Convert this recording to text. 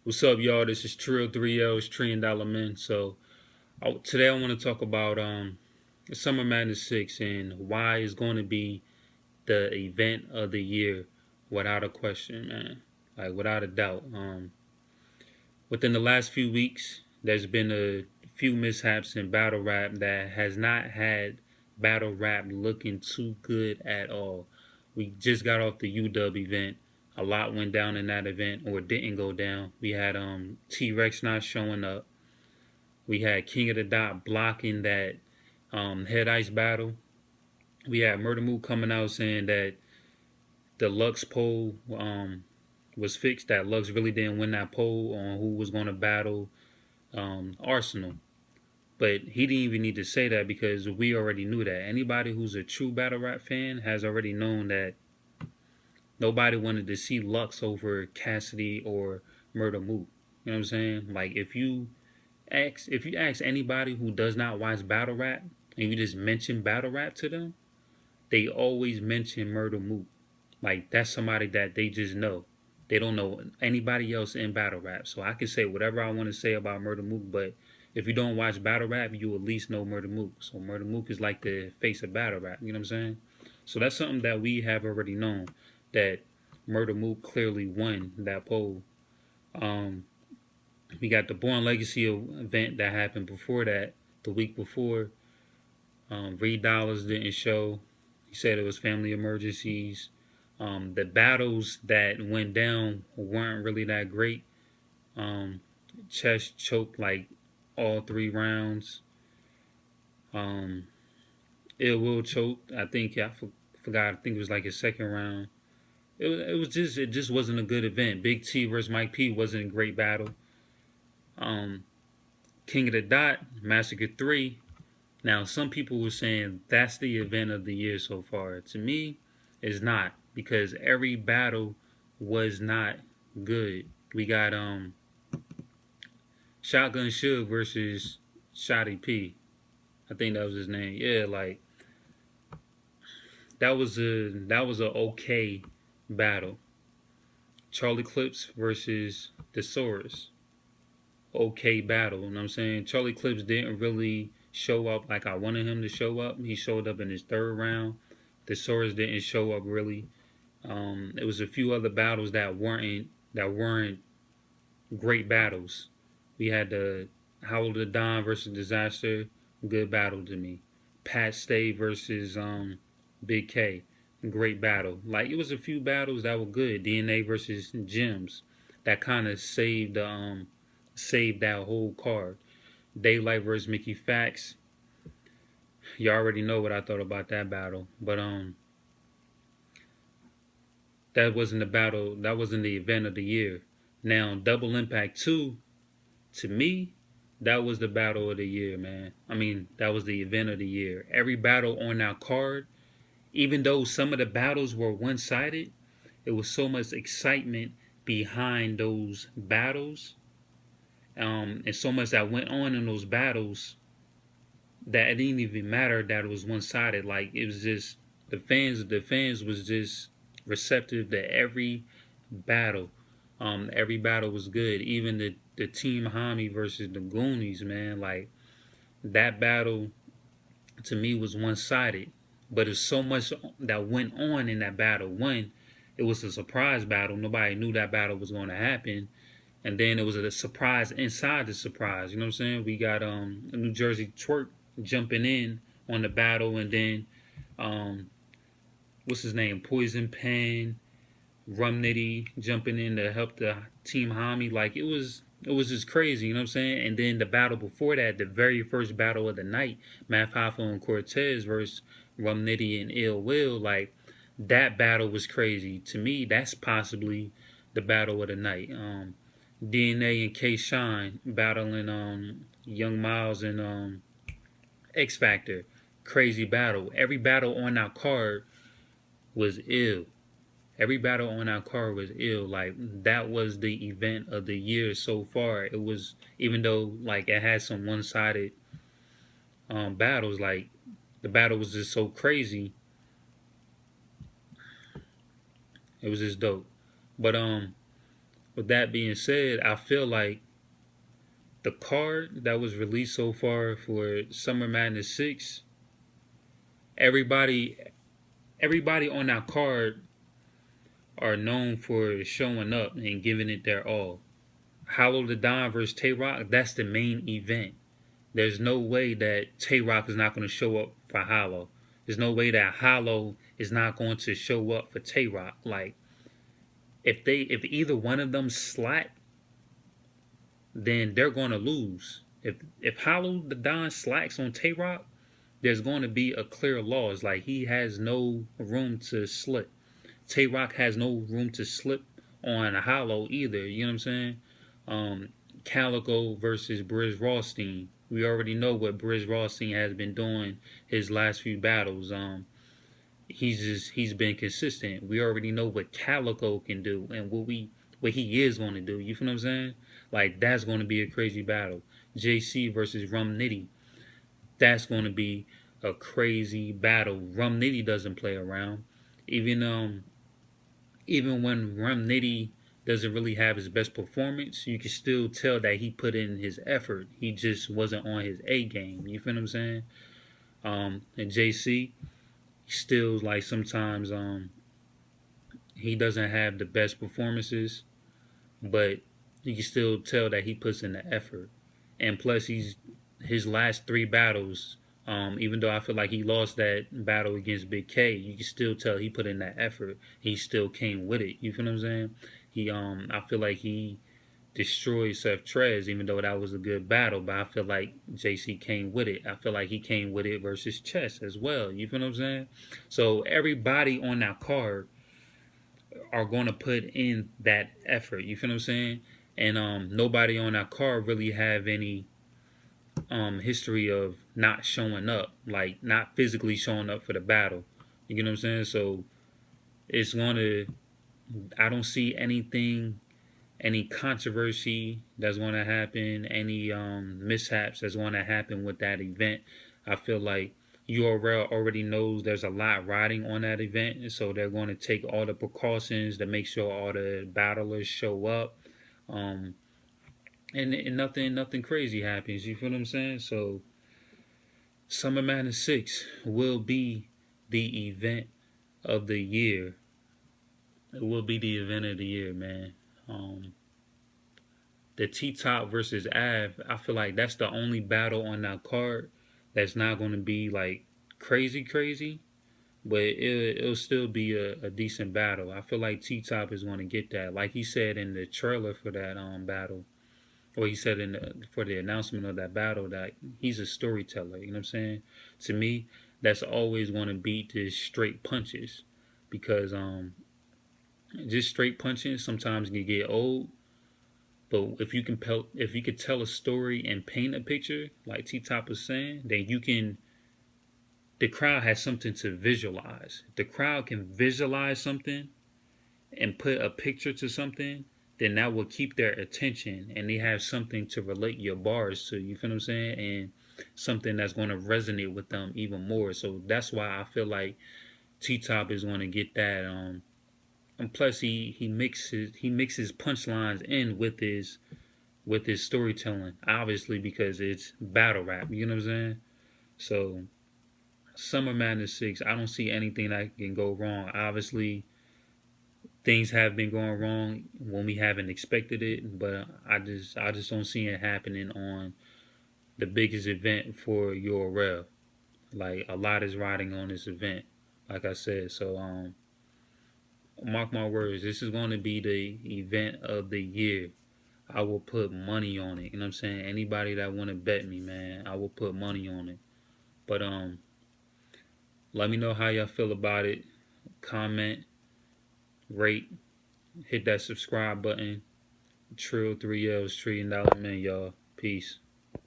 What's up, y'all? This is Trill 3Ls, Tree and Dollar Men. Today I want to talk about Summer Madness 6 and why it's going to be the event of the year without a question, man. Like without a doubt. Within the last few weeks, there's been a few mishaps in battle rap that has not had battle rap looking too good at all. We just got off the UW event. A lot went down in that event or didn't go down. We had T Rex not showing up. We had King of the Dot blocking that head ice battle. We had Murder Mook coming out saying that the Lux poll was fixed. That Lux really didn't win that poll on who was going to battle Arsenal. But he didn't even need to say that because we already knew that. Anybody who's a true battle rap fan has already known that nobody wanted to see Lux over Cassidy or Murder Mook. You know what I'm saying? Like if you ask anybody who does not watch battle rap and you just mention battle rap to them, they always mention Murder Mook. Like that's somebody that they just know. They don't know anybody else in battle rap. So I can say whatever I want to say about Murder Mook, but if you don't watch battle rap, you at least know Murder Mook. So Murder Mook is like the face of battle rap. You know what I'm saying? So that's something that we have already known that Murder Mook clearly won that poll. Um, we got the Born Legacy event that happened before that, the week before. Reed Dollars didn't show. He said it was family emergencies. The battles that went down weren't really that great. Um, Chess choked like all 3 rounds. Um, Ill Will choked. I think I forgot. I think it was like his second round. It just wasn't a good event. Big T versus Mike P wasn't a great battle. Um, King of the Dot Massacre 3. Now some people were saying that's the event of the year so far. To me, it's not because every battle was not good. We got Shotgun Suge versus Shotty P. I think that was his name. Yeah, like that was a okay battle. Charlie Clips versus Thesaurus. Okay battle. You know what I'm saying? Charlie Clips didn't really show up like I wanted him to show up. He showed up in his third round. Thesaurus didn't show up really. It was a few other battles that weren't great battles. We had the Howell the Don versus Disaster, good battle to me. Pat Stay versus Big K, great battle. Like it was a few battles that were good. DNA versus Gems, that kind of saved that whole card. Daylight versus Mickey Fax. You already know what I thought about that battle, but that wasn't the battle. That wasn't the event of the year. Now Double Impact 2, to me, that was the battle of the year, man. I mean, that was the event of the year. Every battle on that card, even though some of the battles were one-sided, it was so much excitement behind those battles, and so much that went on in those battles that it didn't even matter that it was one-sided. Like it was just the fans was just receptive to every battle. Every battle was good. Even the Team Hami versus the Goonies, man. Like that battle to me was one sided. But there's so much that went on in that battle. One, it was a surprise battle. Nobody knew that battle was going to happen. And then it was a surprise inside the surprise. You know what I'm saying? We got New Jersey Twerk jumping in on the battle, and then um, what's his name? Poison Pen, Rum Nitty jumping in to help the Team Hami. Like it was just crazy, you know what I'm saying? And then the battle before that, the very first battle of the night, Math Hoffa and Cortez versus Rum Nitty and Ill Will, like that battle was crazy. To me, that's possibly the battle of the night. DNA and K Shine battling Young Miles and X Factor. Crazy battle. Every battle on our card was ill. Every battle on our card was ill. Like that was the event of the year so far. It was, even though like it had some one sided battles, like the battle was just so crazy. It was just dope. But With that being said, I feel like the card that was released so far for Summer Madness 6, everybody everybody on that card are known for showing up and giving it their all. Hollow the Don versus Tay Rock, that's the main event. There's no way that Tay Rock is not going to show up for Hollow. There's no way that Hollow is not going to show up for Tay Rock. Like, if either one of them slack, then they're going to lose. If Hollow the Don slacks on Tay Rock, there's going to be a clear loss. Like, he has no room to slip. Tay Rock has no room to slip on Hollow either. You know what I'm saying? Calico versus Briz Rawstein. We already know what Briz Rawstein has been doing his last few battles. He's been consistent. We already know what Calico can do and what he is going to do. You feel what I'm saying? Like, that's going to be a crazy battle. JC versus Rum Nitty. That's going to be a crazy battle. Rum Nitty doesn't play around. Even when Rum Nitty doesn't really have his best performance, you can still tell that he put in his effort. He just wasn't on his A game. You feel what I'm saying? And JC still, like, sometimes he doesn't have the best performances, but you can still tell that he puts in the effort. And plus, his last 3 battles, even though I feel like he lost that battle against Big K, you can still tell he put in that effort. He still came with it. You feel what I'm saying? I feel like he destroyed Seth Trez, even though that was a good battle. But I feel like JC came with it. I feel like he came with it versus Chess as well. You feel what I'm saying? So everybody on that card are going to put in that effort. You feel what I'm saying? And nobody on that card really have any history of not showing up, like not physically showing up for the battle. You get what I'm saying? So it's going to, I don't see any controversy that's going to happen, any mishaps that's going to happen with that event. I feel like URL already knows there's a lot riding on that event, and so they're going to take all the precautions to make sure all the battlers show up. And nothing crazy happens. You feel what I'm saying? So Summer Madness 6 will be the event of the year. It will be the event of the year, man. The T-Top versus Av, I feel like that's the only battle on that card that's not going to be like crazy, but it'll still be a decent battle. I feel like T-Top is going to get that. Like he said in the trailer for that battle, or he said for the announcement of that battle, that he's a storyteller. You know what I'm saying? To me, that's always going to beat the straight punches, because just straight punching sometimes can get old. But if you could tell a story and paint a picture, like T Top was saying, then the crowd has something to visualize. If the crowd can visualize something and put a picture to something, then that will keep their attention, and they have something to relate your bars to. You feel what I'm saying? And something that's going to resonate with them even more. So that's why I feel like T Top is going to get that. And plus, he mixes punchlines in with his storytelling, obviously, because it's battle rap. You know what I'm saying? So Summer Madness 6, I don't see anything that can go wrong. Obviously, things have been going wrong when we haven't expected it, but I just don't see it happening on the biggest event for URL. Like, a lot is riding on this event, like I said. So mark my words, this is going to be the event of the year. I will put money on it. You know what I'm saying? Anybody that want to bet me, man, I will put money on it. But let me know how y'all feel about it. Comment, rate, hit that subscribe button. Trill 3Ls, $1 trillion, man, y'all. Peace.